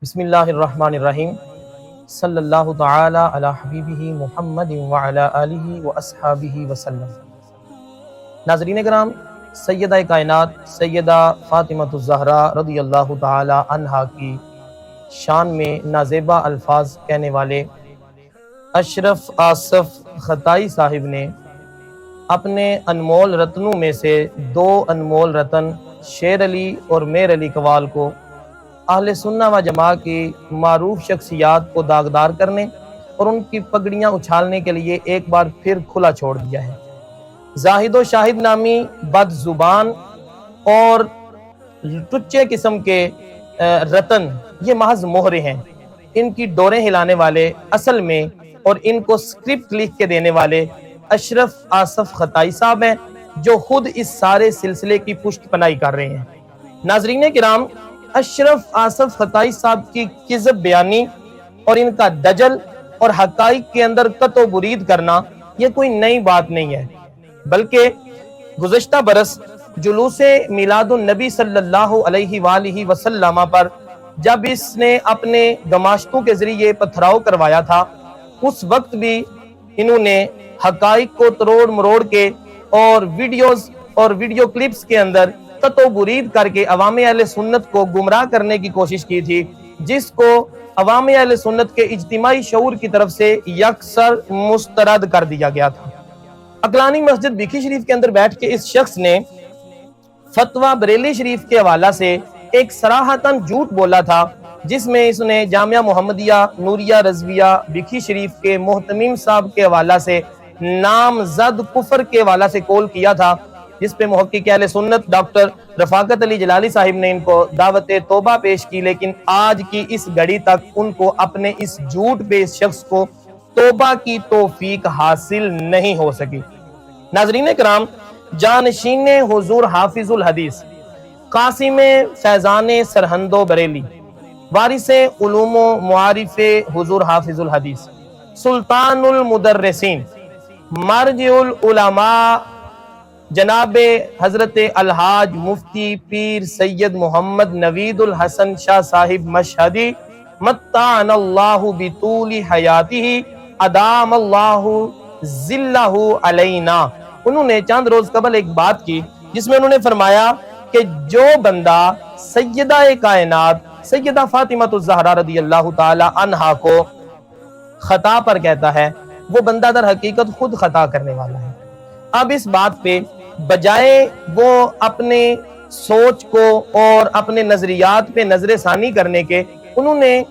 بسم اللہ الرحمن الرحیم صلی اللہ تعالی علی حبیبہ محمد وعلی آلہ واصحابہ وسلم۔ ناظرین کرام، سیدہ کائنات سیدہ فاطمہ الزہرا رضی اللہ تعالی عنہا کی شان میں نازیبا الفاظ کہنے والے اشرف آصف خطائی صاحب نے اپنے انمول رتنوں میں سے دو انمول رتن شیر علی اور میر علی قوال کو اہل سنہ و جماع کی معروف شخصیات کو داغدار کرنے اور ان کی پگڑیاں اچھالنے کے لیے ایک بار پھر کھلا چھوڑ دیا ہے۔ زاہد و شاہد نامی بد زبان اور ٹچے قسم کے رتن یہ محض مہرے ہیں، ان کی ڈوریں ہلانے والے اصل میں اور ان کو سکرپٹ لکھ کے دینے والے اشرف آصف خطائی صاحب ہیں، جو خود اس سارے سلسلے کی پشت پناہی کر رہے ہیں۔ ناظرین کرام، اشرف آصف خطائی صاحب کی کذب بیانی اور ان کا دجل اور حقائق کے اندر قط و برید کرنا یہ کوئی نئی بات نہیں ہے، بلکہ گزشتہ برس جلوس میلاد النبی صلی اللہ علیہ وآلہ وسلم پر جب اس نے اپنے گماشتوں کے ذریعے پتھراؤ کروایا تھا، اس وقت بھی انہوں نے حقائق کو تروڑ مروڑ کے اور ویڈیوز اور ویڈیو کلپس کے اندر قط و برید کر کے عوام اہل سنت کو گمراہ کرنے کی کوشش کی تھی، جس کو عوام اہل سنت کے اجتماعی شعور کی طرف سے یکسر مسترد کر دیا گیا تھا۔ عقلانی مسجد بکھی شریف کے اندر بیٹھ کے اس شخص نے فتویٰ بریلی شریف کے حوالہ سے ایک صراحتاً جھوٹ بولا تھا، جس میں اس نے جامعہ محمدیہ نوریہ رضویہ بکھی شریف کے محتمم صاحب کے حوالہ سے نامزد کفر کے حوالہ سے کول کیا تھا، جس پہ محقق اہل سنت ڈاکٹر رفاقت علی جلالی صاحب نے ان کو دعوت توبہ پیش کی، لیکن آج کی اس گھڑی تک ان کو اپنے اس جھوٹ پہ اس شخص کو توبہ کی توفیق حاصل نہیں ہو سکی۔ ناظرین کرام، جانشین حضور حافظ الحدیث قاسم فیضان سرہند و بریلی، وارث علوم و معارف حضور حافظ الحدیث، سلطان المدرسین، مرجع العلماء جناب حضرت الحاج مفتی پیر سید محمد نوید الحسن شاہ صاحب مشہدی متعن اللہ بطول حیاتہ ادام اللہ ذلہ علینا، انہوں نے چند روز قبل ایک بات کی جس میں انہوں نے فرمایا کہ جو بندہ سیدہ کائنات سیدہ فاطمہ الزہرا رضی اللہ تعالی عنہا کو خطا پر کہتا ہے، وہ بندہ در حقیقت خود خطا کرنے والا ہے۔ اب اس بات پہ بجائے وہ اپنے سوچ کو اور اپنے نظریات پہ نظر ثانی کرنے کے، انہوں نے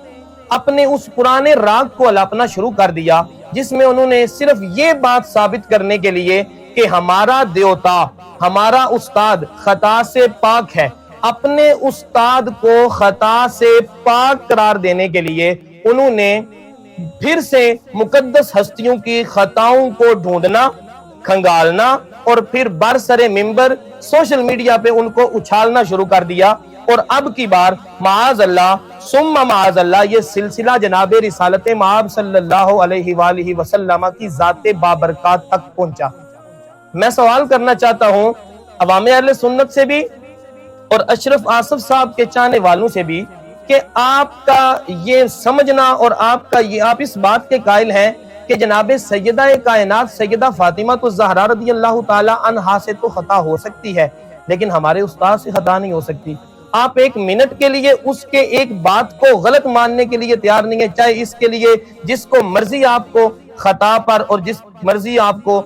اپنے اس پرانے راگ کو الاپنا شروع کر دیا، جس میں انہوں نے صرف یہ بات ثابت کرنے کے لیے کہ ہمارا دیوتا ہمارا استاد خطا سے پاک ہے، اپنے استاد کو خطا سے پاک قرار دینے کے لیے انہوں نے پھر سے مقدس ہستیوں کی خطاؤں کو ڈھونڈنا، کھنگالنا اور پھر برسر ممبر سوشل میڈیا پہ ان کو اچھالنا شروع کر دیا، اور اب کی بار معاذ اللہ ثم معاذ اللہ یہ سلسلہ جناب رسالت مآب صلی اللہ علیہ وآلہ وسلم کی ذات بابرکات تک پہنچا۔ میں سوال کرنا چاہتا ہوں عوام اہل سنت سے بھی اور اشرف آصف صاحب کے چاہنے والوں سے بھی کہ آپ کا یہ سمجھنا اور آپ اس بات کے قائل ہیں کہ جناب سیدہ کائنات سیدہ فاطمہ الزہرا رضی اللہ تعالی عنہا سے تو خطا ہو سکتی ہے، لیکن ہمارے استاد سے خطا نہیں ہو سکتی۔ آپ ایک منٹ کے لیے اس کے ایک بات کو غلط ماننے کے لیے تیار نہیں ہے، چاہے اس کے لیے جس کو مرضی آپ کو خطا پر اور جس مرضی آپ کو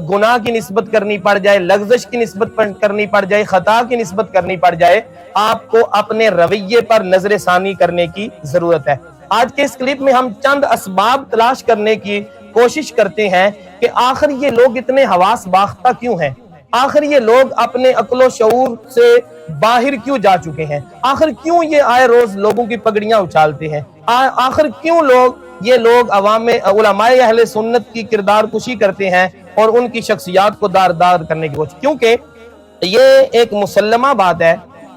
گناہ کی نسبت کرنی پڑ جائے، لغزش کی نسبت کرنی پڑ جائے، خطا کی نسبت کرنی پڑ جائے، آپ کو اپنے رویے پر نظر ثانی کرنے کی ضرورت ہے۔ آج کے اس کلپ میں ہم چند اسباب تلاش کرنے کی کوشش کرتے ہیں کہ آخر یہ لوگ اتنے حواس باختہ کیوں ہیں، آخر یہ لوگ اپنے عقل و شعور سے باہر کیوں جا چکے ہیں، آخر کیوں یہ آئے روز لوگوں کی پگڑیاں اچھالتے ہیں، آخر کیوں یہ لوگ عوام علماء اہل سنت کی کردار کشی کرتے ہیں اور ان کی شخصیات کو دار کرنے کی کوشش، کیونکہ یہ ایک مسلمہ بات ہے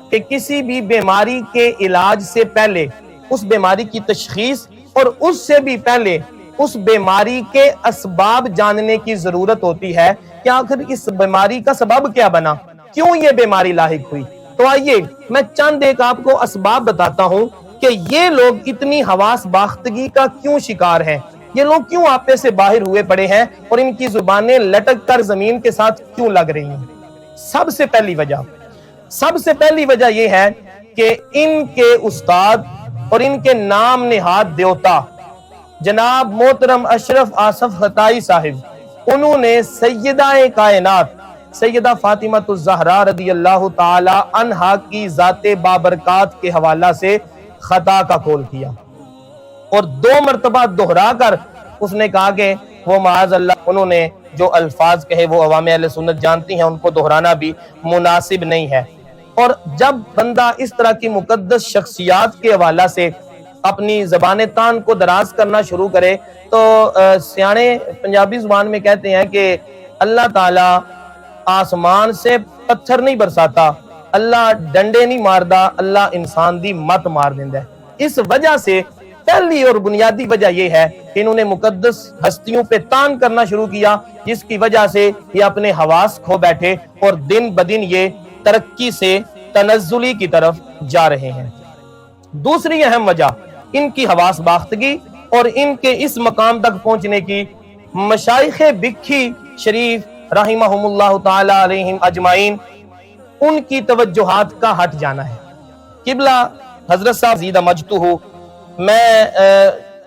کہ کسی بھی بیماری کے علاج سے پہلے اس بیماری کی تشخیص اور اس سے بھی پہلے اس بیماری کے اسباب جاننے کی ضرورت ہوتی ہے کہ آخر اس بیماری کا سبب کیا بنا، کیوں یہ بیماری لاحق ہوئی۔ تو آئیے میں چند ایک آپ کو اسباب بتاتا ہوں کہ یہ لوگ اتنی حواس باختگی کا کیوں شکار ہیں، یہ لوگ کیوں آپے سے باہر ہوئے پڑے ہیں اور ان کی زبانیں لٹک کر زمین کے ساتھ کیوں لگ رہی ہیں؟ سب سے پہلی وجہ یہ ہے کہ ان کے استاد اور ان کے نام نہاد دیوتا جناب محترم اشرف آصف خطائی صاحب، انہوں نے سیدہ کائنات سیدہ فاطمہ الزہرا رضی اللہ تعالی عنہا کی ذات بابرکات کے حوالہ سے خطا کا قول کیا اور 2 مرتبہ دہرا کر اس نے کہا کہ وہ معاذ اللہ انہوں نے جو الفاظ کہے وہ عوام اہل سنت جانتی ہیں، ان کو دہرانا بھی مناسب نہیں ہے۔ اور جب بندہ اس طرح کی مقدس شخصیات کے حوالہ سے اپنی زبان تان کو دراز کرنا شروع کرے تو سیانے پنجابی زبان میں کہتے ہیں کہ اللہ تعالیٰ آسمان سے پتھر نہیں برساتا، اللہ ڈنڈے نہیں ماردا، اللہ انسان دی مت مار دیندا ہے۔ اس وجہ سے پہلی اور بنیادی وجہ یہ ہے کہ انہوں نے مقدس ہستیوں پہ تان کرنا شروع کیا، جس کی وجہ سے یہ اپنے حواس کھو بیٹھے اور دن بدن یہ ترقی سے تنزلی کی طرف جا رہے ہیں۔ دوسری اہم وجہ ان کی حواس باختگی اور ان کے اس مقام تک پہنچنے کی مشائخ بکھی شریف رحمہم اللہ تعالی علیہم اجمعین ان کی توجہات کا ہٹ جانا ہے۔ قبلہ حضرت صاحب زیدہ مجدہ، میں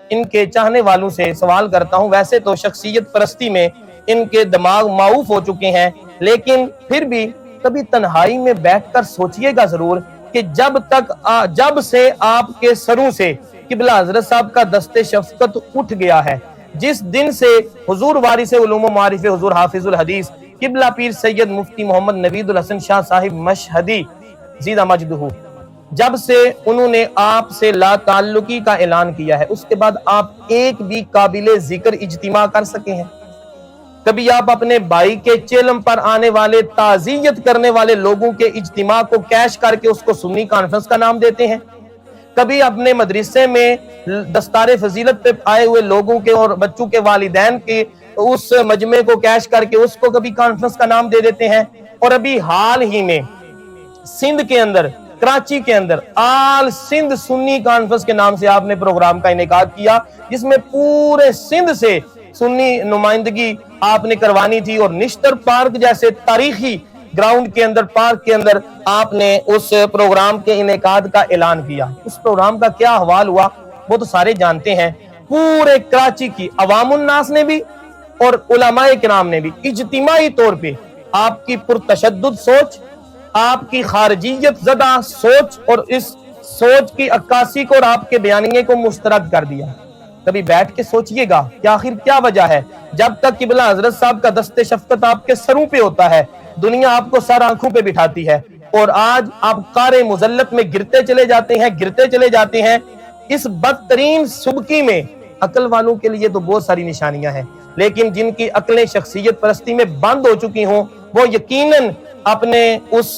ان کے چاہنے والوں سے سوال کرتا ہوں، ویسے تو شخصیت پرستی میں ان کے دماغ معروف ہو چکے ہیں، لیکن پھر بھی کبھی تنہائی میں بیٹھ کر سوچئے گا ضرور کہ جب سے آپ کے سروں سے قبلہ حضرت صاحب کا دست شفقت اٹھ گیا ہے، جس دن سے حضور وارث علوم و معارف حضور حافظ الحدیث قبلہ پیر سید مفتی محمد نوید الحسن شاہ صاحب مشہدی زیدہ مجدہ، جب سے انہوں نے آپ سے لا تعلقی کا اعلان کیا ہے، اس کے بعد آپ ایک بھی قابل ذکر اجتماع کر سکے ہیں؟ کبھی آپ اپنے بھائی کے چیلم پر آنے والے تعزیت کرنے والے لوگوں کے اجتماع کو کیش کر کے اس کو سنی کانفرنس کا نام دیتے ہیں؟ کبھی اپنے مدرسے میں دستار فضیلت پہ آئے ہوئے لوگوں کے اور بچوں کے والدین کے اس مجمع کو کیش کر کے اس کو کبھی کانفرنس کا نام دے دیتے ہیں؟ اور ابھی حال ہی میں سندھ کے اندر، کراچی کے اندر آل سندھ سنی کانفرنس کے نام سے آپ نے پروگرام کا انعقاد کیا، جس میں پورے سندھ سے سنی نمائندگی آپ نے کروانی تھی، اور نشتر پارک جیسے تاریخی گراؤنڈ کے اندر، پارک کے اندر آپ نے اس پروگرام کے انعقاد کا اعلان کیا۔ اس پروگرام کا کیا حوال ہوا وہ تو سارے جانتے ہیں۔ پورے کراچی کی عوام الناس نے بھی اور علماء کرام نے بھی اجتماعی طور پہ آپ کی پرتشدد سوچ، آپ کی خارجیت زدہ سوچ اور اس سوچ کی عکاسی کو اور آپ کے بیانیے کو مسترد کر دیا۔ کبھی بیٹھ کے سوچئے گا کہ آخر کیا وجہ ہے؟ جب تک قبلہ حضرت صاحب کا دست شفقت آپ کے سروں پہ ہوتا ہے، دنیا آپ کو سر آنکھوں پہ بٹھاتی ہے، اور آج آپ قار مذلت میں گرتے چلے جاتے ہیں۔ اس بدترین سبکی میں عقل والوں کے لیے تو بہت ساری نشانیاں ہیں، لیکن جن کی عقلیں شخصیت پرستی میں بند ہو چکی ہوں، وہ یقیناً اپنے اس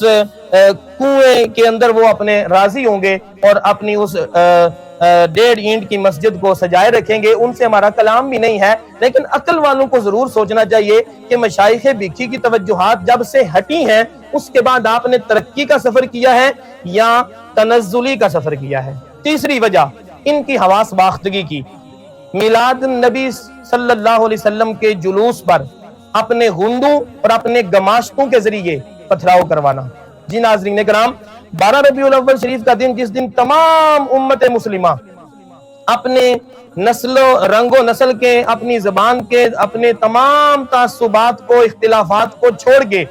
کنویں کے اندر وہ اپنے راضی ہوں گے اور اپنی اس 1.5 اینٹ کی مسجد کو سجائے رکھیں گے۔ ان سے ہمارا کلام بھی نہیں ہے، لیکن عقل والوں کو ضرور سوچنا چاہیے کہ مشائخ بکھی کی توجہات جب سے ہٹی ہیں، اس کے بعد آپ نے ترقی کا سفر کیا ہے یا تنزلی کا سفر کیا ہے۔ تیسری وجہ ان کی حواس باختگی کی، میلاد نبی صلی اللہ علیہ وسلم کے جلوس پر اپنے ہندوں اور اپنے گماشتوں کے ذریعے پتھراؤ کروانا۔ جی ناظرین کرام، 12 ربیع الاول شریف کا دن، جس دن تمام امت مسلمہ اپنے نسل و رنگ و نسل کے، اپنی زبان کے، اپنے تمام تعصبات کو، اختلافات کو چھوڑ کے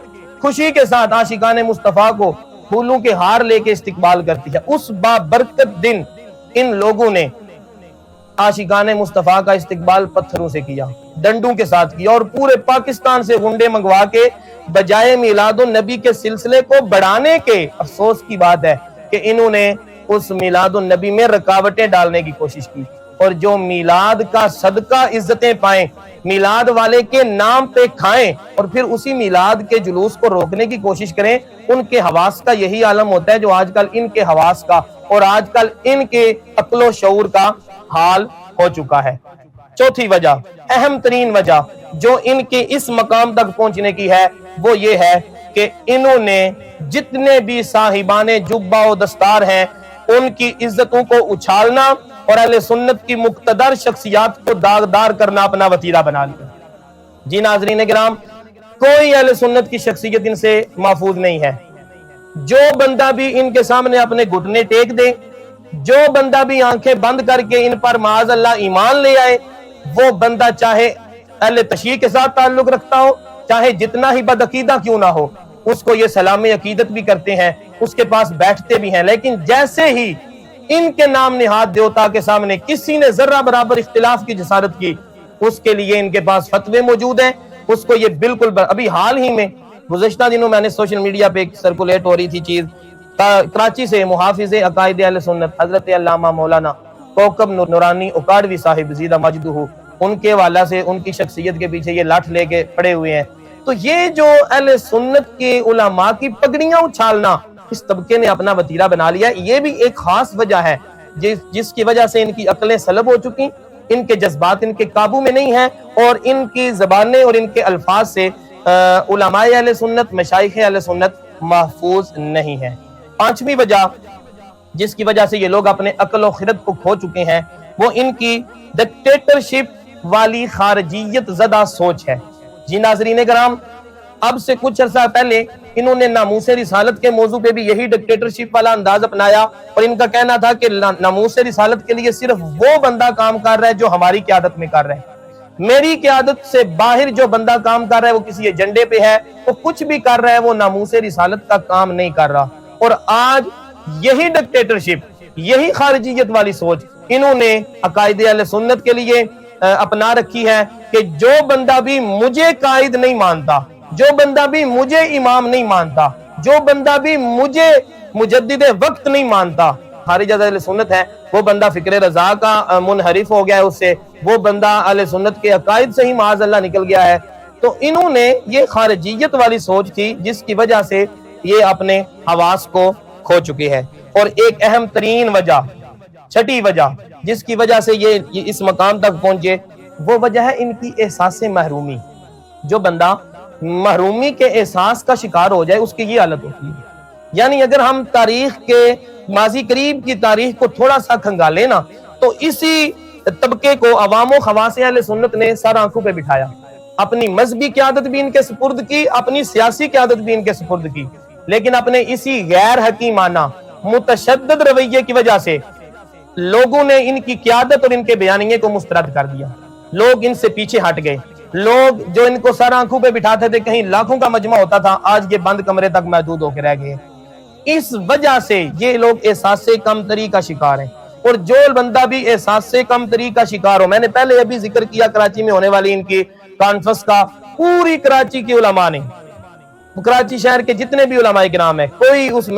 خوشی کے ساتھ عاشقان مصطفیٰ کو پھولوں کے ہار لے کے استقبال کرتی ہے، اس بابرکت دن ان لوگوں نے عاشقان مصطفیٰ کا استقبال پتھروں سے کیا، ڈنڈوں کے ساتھ کیا، اور پورے پاکستان سے گنڈے منگوا کے بجائے میلاد النبی کے سلسلے کو بڑھانے کے، افسوس کی بات ہے کہ انہوں نے اس میلاد النبی میں رکاوٹیں ڈالنے کی کوشش کی، اور جو میلاد کا صدقہ عزتیں پائیں، میلاد والے کے نام پہ کھائیں اور پھر اسی میلاد کے جلوس کو روکنے کی کوشش کریں، ان کے حواس کا یہی عالم ہوتا ہے جو آج کل ان کے حواس کا اور آج کل ان کے عقل و شعور کا حال ہو چکا ہے۔ چوتھی وجہ، اہم ترین وجہ جو ان کے اس مقام تک پہنچنے کی ہے، وہ یہ ہے کہ انہوں نے جتنے بھی صاحبان جبہ و دستار ہیں، ان کی عزتوں کو اچھالنا اور اہل سنت کی مقتدر شخصیات کو داغدار کرنا اپنا وتیرہ بنا لیا۔ جی ناظرین کرام، کوئی اہل سنت کی شخصیت ان سے محفوظ نہیں ہے۔ جو بندہ بھی ان کے سامنے اپنے گھٹنے ٹیک دے، جو بندہ بھی آنکھیں بند کر کے ان پر معاذ اللہ ایمان لے آئے، وہ بندہ چاہے اہل تشیع کے ساتھ تعلق رکھتا ہو، چاہے جتنا ہی بدعقیدہ کیوں نہ ہو، اس کو یہ سلام عقیدت بھی کرتے ہیں، اس کے پاس بیٹھتے بھی ہیں، لیکن جیسے ہی ان کے نام نہاد دیوتا کے سامنے کسی نے ذرہ برابر اختلاف کی جسارت کی، اس کے لیے ان کے پاس فتوے موجود ہیں، اس کو یہ بالکل ابھی حال ہی میں گزشتہ دنوں میں نے سوشل میڈیا پہ سرکولیٹ ہو رہی تھی چیز، کراچی سے محافظ عقائد اہل سنت حضرت علامہ مولانا کوکب نورانی اکاڑوی صاحب زیدہ مجدہ، ان کے والا سے ان کی شخصیت کے پیچھے یہ لاٹھ لے کے پڑے ہوئے ہیں۔ تو یہ جو اہل سنت کے علماء کی پگڑیاں اچھالنا اس طبقے نے اپنا وتیرہ بنا لیا، یہ بھی ایک خاص وجہ ہے جس کی وجہ سے ان کی عقلیں سلب ہو چکی، ان کے جذبات ان کے قابو میں نہیں ہیں، اور ان کی زبانیں اور ان کے الفاظ سے علماء اہل سنت، مشائخ اہل سنت محفوظ نہیں ہیں۔ پانچویں وجہ جس کی وجہ سے یہ لوگ اپنے عقل و خرد کو کھو چکے ہیں، وہ ان کی ڈکٹیٹرشپ والی خارجیت زدہ سوچ ہے۔ جی ناظرین کرام، اب سے کچھ عرصہ پہلے انہوں نے ناموس رسالت کے موضوع پہ بھی یہی ڈکٹیٹرشپ والا انداز اپنایا، اور ان کا کہنا تھا کہ ناموس رسالت کے لیے صرف وہ بندہ کام کر رہا ہے جو ہماری قیادت میں کر رہا ہے، میری قیادت سے باہر جو بندہ کام کر رہا ہے وہ کسی ایجنڈے پہ ہے، وہ کچھ بھی کر رہا ہے، وہ ناموس رسالت کا کام نہیں کر رہا۔ اور آج یہی ڈکٹیٹرشپ، یہی خارجیت والی سوچ انہوں نے عقائد اہل سنت کے لیے اپنا رکھی ہے کہ جو بندہ بھی مجھے قائد نہیں مانتا، جو بندہ بھی مجھے امام نہیں مانتا، جو بندہ بھی مجھے مجدد وقت نہیں مانتا، خارج از اہل سنت ہے، وہ بندہ فکر رضا کا منحرف ہو گیا ہے، اس سے وہ بندہ اہل سنت کے عقائد سے ہی معاذ اللہ نکل گیا ہے۔ تو انہوں نے یہ خارجیت والی سوچ تھی جس کی وجہ سے یہ اپنے حواس کو کھو چکی ہے۔ اور ایک اہم ترین وجہ، چھٹی وجہ جس کی وجہ سے یہ اس مقام تک پہنچے، وہ وجہ ہے ان کی احساس محرومی۔ جو بندہ محرومی کے احساس کا شکار ہو جائے اس کی یہ حالت ہوتی ہے۔ یعنی اگر ہم تاریخ کے ماضی قریب کی تاریخ کو تھوڑا سا کھنگالیں نا، تو اسی طبقے کو عوام و خواص اہل سنت نے سر آنکھوں پہ بٹھایا، اپنی مذہبی قیادت بھی ان کے سپرد کی، اپنی سیاسی قیادت بھی ان کے سپرد کی، لیکن اپنے اسی غیر حکیمانہ متشدد رویے کی وجہ سے لوگوں نے ان کی قیادت اور ان کے بیانیے کو مسترد کر دیا، لوگ ان سے پیچھے ہٹ گئے، لوگ جو ان کو سر آنکھوں پہ بٹھاتے تھے کہیں لاکھوں کا مجمع ہوتا تھا، آج یہ بند کمرے تک محدود ہو کے رہ گئے۔ اس وجہ سے یہ لوگ احساس کمتری کا شکار ہیں، اور جو بندہ بھی احساس کمتری کا شکار ہو، میں نے پہلے ابھی ذکر کیا کراچی میں ہونے والی ان کی کانفرنس کا، پوری کراچی کی علماء نے، کراچی شہر کے جتنے بھی علماء کرام ہیں، کوئی اس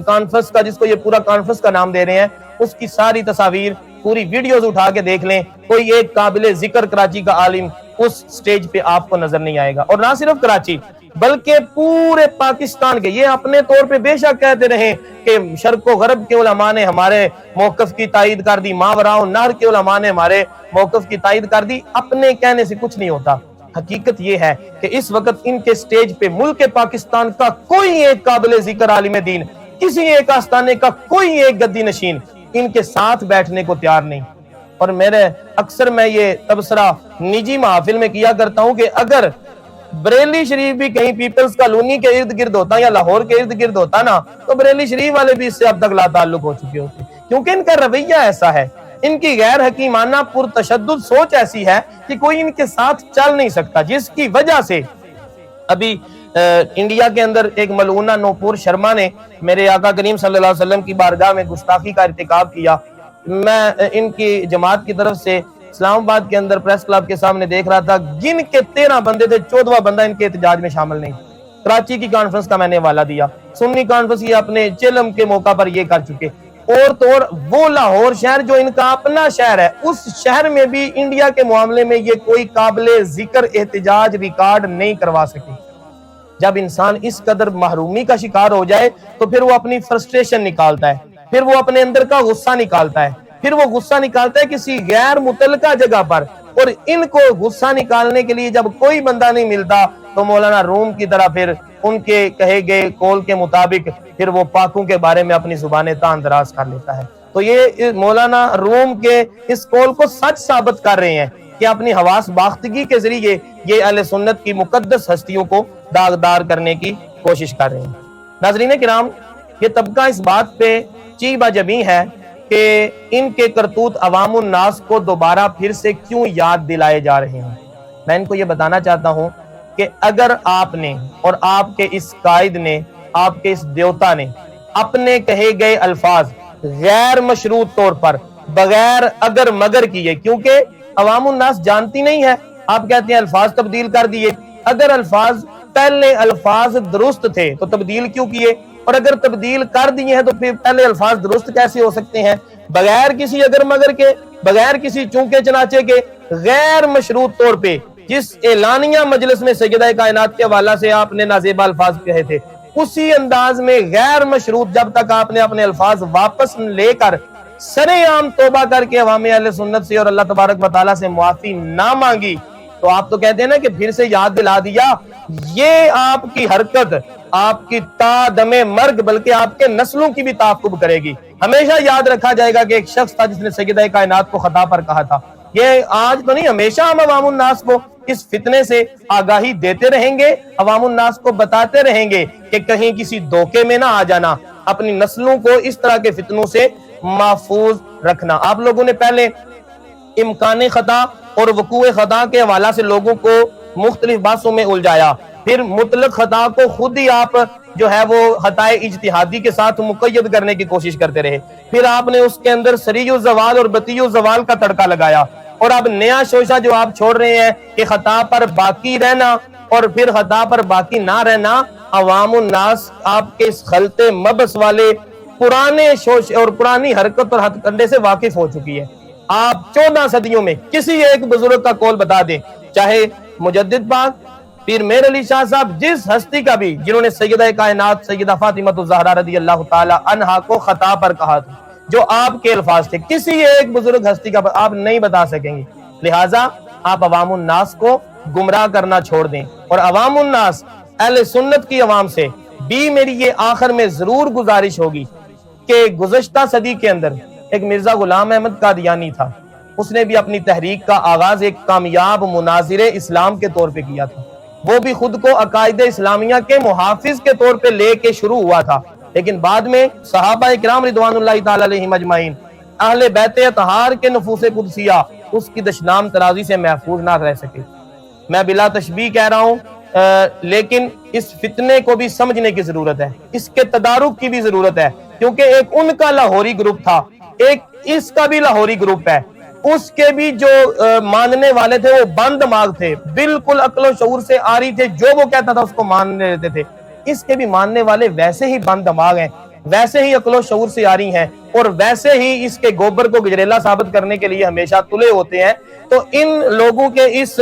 کانفرنس کا، جس کو یہ پورا کانفرنس کا نام دے رہے ہیں، اس کی ساری تصاویر، پوری ویڈیوز اٹھا کے دیکھ لیں، کوئی ایک قابل ذکر کراچی کا عالم اس سٹیج پہ آپ کو نظر نہیں آئے گا۔ اور نہ صرف کراچی بلکہ پورے پاکستان کے، یہ اپنے طور پہ بے شک کہتے رہے کہ شرق و غرب کے علماء نے ہمارے موقف کی تائید کر دی، ماوراء النہر کے علماء نے ہمارے موقف کی تائید کر دی، اپنے کہنے سے کچھ نہیں ہوتا۔ حقیقت یہ ہے کہ اس وقت ان کے سٹیج پہ ملک پاکستان کا کوئی ایک قابل ذکر عالم دین، کسی ایک آستانے کا کوئی ایک گدی نشین ان کے ساتھ بیٹھنے کو تیار نہیں۔ اور اکثر میں یہ تبصرہ نجی محافل میں کیا کرتا ہوں کہ اگر بریلی شریف بھی کہیں پیپلز کالونی کے ارد گرد ہوتا یا لاہور کے ارد گرد ہوتا نا، تو بریلی شریف والے بھی اس سے اب تک لا تعلق ہو چکے ہوتے، کیونکہ ان کا رویہ ایسا ہے، ان کی غیر حکیمانہ پرتشدد سوچ ایسی ہے کہ کوئی ان کے ساتھ چل نہیں سکتا، جس کی وجہ سے ابھی انڈیا کے اندر ایک ملعونہ نوپور شرما نے میرے آقا کریم صلی اللہ علیہ وسلم کی بارگاہ میں گستاخی کا ارتکاب کیا۔ میں ان کی جماعت کی طرف سے اسلام آباد کے اندر پریس کلب کے سامنے دیکھ رہا تھا، گن کے 13 بندے تھے، 14واں بندہ ان کے احتجاج میں شامل نہیں۔ کراچی کی کانفرنس کا میں نے حوالہ دیا، سنی کانفرنس یہ اپنے چلم کے موقع پر یہ کر چکے، اور تو اور وہ لاہور شہر جو ان کا اپنا شہر ہے، اس شہر میں بھی انڈیا کے معاملے میں یہ کوئی قابل ذکر احتجاج ریکارڈ نہیں کروا سکے۔ جب انسان اس قدر محرومی کا شکار ہو جائے تو پھر وہ اپنی فرسٹریشن نکالتا ہے، پھر وہ اپنے اندر کا غصہ نکالتا ہے، پھر وہ غصہ نکالتا ہے کسی غیر متعلقہ جگہ پر، اور ان کو غصہ نکالنے کے لیے جب کوئی بندہ نہیں ملتا تو مولانا روم کی طرح پھر ان کے کہے گئے قول کے مطابق پھر وہ پاکوں کے بارے میں اپنی زبانیں تان دراز کر لیتا ہے۔ تو یہ مولانا روم کے اس قول کو سچ ثابت کر رہے ہیں کہ اپنی حواس باختگی کے ذریعے یہ اہل سنت کی مقدس ہستیوں کو داغدار کرنے کی کوشش کر رہے ہیں۔ ناظرین کرام، یہ طبقہ اس بات پہ چیبہ جبیں ہے کہ ان کے کرتوت عوام الناس کو دوبارہ پھر سے کیوں یاد دلائے جا رہے ہیں۔ میں ان کو یہ بتانا چاہتا ہوں کہ اگر آپ نے اور آپ کے اس قائد نے، آپ کے اس دیوتا نے اپنے کہے گئے الفاظ غیر مشروط طور پر بغیر اگر مگر کیے، کیونکہ عوام الناس جانتی نہیں ہے، آپ کہتے ہیں الفاظ تبدیل کر دیے، اگر الفاظ پہلے الفاظ درست تھے تو تبدیل کیوں کیے، اور اگر تبدیل کر دیے ہیں تو پھر پہلے الفاظ درست کیسے ہو سکتے ہیں؟ بغیر کسی اگر مگر کے، بغیر کسی چونکے چنانچے کے، غیر مشروط طور پہ جس اعلانیہ مجلس میں سیدہ کائنات کے حوالہ سے آپ نے نازیبہ الفاظ کہے تھے، اسی انداز میں غیر مشروط جب تک آپ نے اپنے الفاظ واپس لے کر سرے عام توبہ کر کے عوام اہل سنت سے اور اللہ تبارک و تعالیٰ سے معافی نہ مانگی، تو آپ تو کہتے ہیں نا کہ پھر سے یاد دلا دیا۔ یہ آپ کی حرکت آپ کی تا دم مرگ بلکہ آپ کے نسلوں کی بھی تعاقب کرے گی۔ ہمیشہ یاد رکھا جائے گا کہ ایک شخص تھا جس نے سیدہ کائنات کو خطا پر کہا تھا۔ یہ آج تو نہیں، ہمیشہ ہم عوام الناس کو اس فتنے سے آگاہی دیتے رہیں گے، عوام الناس کو بتاتے رہیں گے کہ کہیں کسی دھوکے میں نہ آ جانا، اپنی نسلوں کو اس طرح کے فتنوں سے محفوظ رکھنا۔ آپ لوگوں نے پہلے امکان خطا اور وقوع خطا کے حوالہ سے لوگوں کو مختلف بحثوں میں الجھایا، پھر مطلق خطا کو خود ہی آپ جو ہے وہ خطائے اجتہادی کے ساتھ مقید کرنے کی کوشش کرتے رہے، پھر آپ نے اس کے اندر سری الزوال اور بطی الزوال کا تڑکا لگایا، اور اب نیا شوشہ جو آپ چھوڑ رہے ہیں کہ خطا پر باقی رہنا اور پھر خطا پر باقی نہ رہنا۔ عوام الناس آپ کے اس خلط مبس والے پرانے شوش اور پرانی حرکت اور ہتھ کنڈے سے واقف ہو چکی ہے۔ آپ 14 صدیوں میں کسی ایک بزرگ کا قول بتا دیں، چاہے مجدد پاک، پیر میر علی شاہ صاحب، جس ہستی کا بھی جنہوں نے سیدہ کائنات سیدہ فاطمہ الزہرا رضی اللہ تعالی عنہا کو خطا پر کہا تھا، جو آپ کے الفاظ تھے، کسی ایک بزرگ ہستی کا آپ نہیں بتا سکیں گے۔ لہٰذا آپ عوام الناس کو گمراہ کرنا چھوڑ دیں، اور عوام الناس اہل سنت کی عوام سے بھی میری یہ آخر میں ضرور گزارش ہوگی کہ گزشتہ صدی کے اندر ایک مرزا غلام احمد قادیانی تھا، اس نے بھی اپنی تحریک کا آغاز ایک کامیاب مناظر اسلام کے طور پہ کیا تھا، وہ بھی خود کو عقائد اسلامیہ کے محافظ کے طور پہ لے کے شروع ہوا تھا، لیکن بعد میں صحابہ کرام رضوان اللہ تعالی علیہم اجمعین، اہل بیت اطہار کے نفوس قدسیہ اس کی دشنام ترازی سے محفوظ نہ رہ سکے۔ میں بلا تشبیہ کہہ رہا ہوں، لیکن اس فتنے کو بھی سمجھنے کی ضرورت ہے، اس کے تدارک کی بھی ضرورت ہے، کیونکہ ایک ان کا لاہوری گروپ تھا، ایک اس کا بھی لاہوری گروپ ہے، اس کے بھی جو ماننے والے تھے وہ بند دماغ تھے، بالکل عقل و شعور سے آری تھے، جو وہ کہتا تھا اس کو ماننے لیتے تھے۔ اس کے بھی ماننے والے ویسے ہی بند دماغ ہیں، ویسے ہی عقل و شعور سے آری ہیں، اور ویسے ہی اس کے گوبر کو گجریلا ثابت کرنے کے لیے ہمیشہ تلے ہوتے ہیں۔ تو ان لوگوں کے اس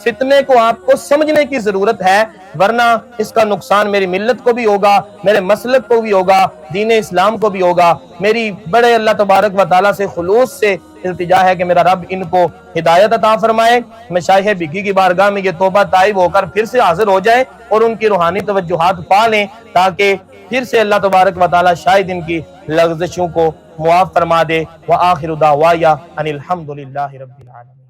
فتنے کو آپ کو سمجھنے کی ضرورت ہے، ورنہ اس کا نقصان میری ملت کو بھی ہوگا، میرے مسلک کو بھی ہوگا، دین اسلام کو بھی ہوگا۔ میری بڑے اللہ تبارک و تعالیٰ سے خلوص سے التجا ہے کہ میرا رب ان کو ہدایت عطا فرمائے، مشائخ بگھی کی بارگاہ میں یہ توبہ تائب ہو کر پھر سے حاضر ہو جائے اور ان کی روحانی توجہات پا لیں، تاکہ پھر سے اللہ تبارک و تعالیٰ شاید ان کی لغزشوں کو معاف فرما دے۔ وآخر دعوایا ان الحمدللہ رب العالمین۔